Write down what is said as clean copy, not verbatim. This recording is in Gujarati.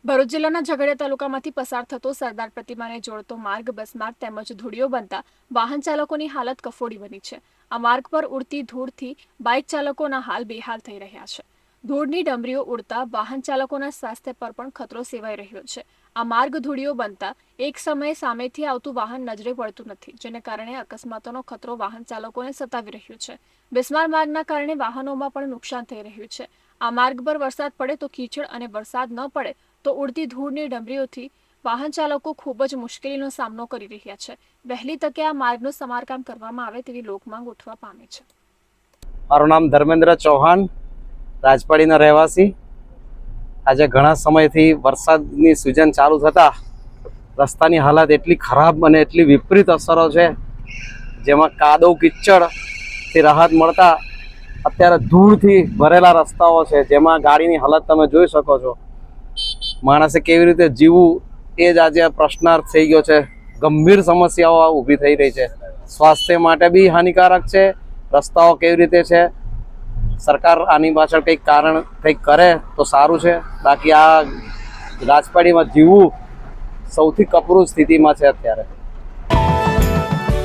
ભરૂચ જિલ્લાના ઝઘડિયા તાલુકામાંથી પસાર થતો સરદાર પ્રતિમાને જોડતો માર્ગ બસમાર્ગ તેમજ ધૂળિયો બનતા વાહન ચાલકોની હાલત કફોડી બની છે। આ માર્ગ પર ઉડતી ધૂળથી બાઇક ચાલકોના હાલ બેહાલ થઈ રહ્યા છે। ધૂળની ડમરીઓ ઉડતા વાહન ચાલકોના સ્વાસ્થ્ય પર પણ ખતરો સેવાઈ રહ્યો છે। આ માર્ગ ધૂળિયો બનતા એક સમયે સામેથી આવતું વાહન નજરે પડતું નથી, જેને કારણે અકસ્માતોનો ખતરો વાહન ચાલકોને સતાવી રહ્યો છે। બિસ્માર માર્ગના કારણે વાહનોમાં પણ નુકસાન થઈ રહ્યું છે। આ માર્ગ પર વરસાદ પડે તો કીચડ અને વરસાદ ન પડે તો ઉડતી ધૂળની ડમરીઓથી વાહન ચાલકો ખૂબ જ મુશ્કેલીનો સામનો કરી રહ્યા છે। વહેલી તકે આ માર્ગનું સમારકામ કરવામાં આવે તેવી લોકમાંગ ઉઠવા પામી છે। મારું નામ ધર્મેન્દ્ર ચૌહાણ, રાજપાડીના રહેવાસી। આજે ઘણા સમયથી વરસાદની સિઝન ચાલુ થતા રસ્તાની હાલત એટલી ખરાબ અને એટલી વિપરીત અસરો છે, જેમાં કાદવ કિચડથી રાહત મળતા અત્યારે ધૂળથી ભરેલા રસ્તાઓ છે, જેમાં ગાડીની હાલત તમે જોઈ શકો છો। માણસે કેવી રીતે જીવવું એ જ આજે પ્રશ્નાર્થ થઈ ગયો છે। ગંભીર સમસ્યાઓ ઊભી થઈ રહી છે, સ્વાસ્થ્ય માટે બી હાનિકારક છે। રસ્તાઓ કેવી રીતે છે, સરકાર આની પાછળ કંઈક કરે તો સારું છે। બાકી આ રાજપાડીમાં જીવવું સૌથી કપરું સ્થિતિમાં છે અત્યારે।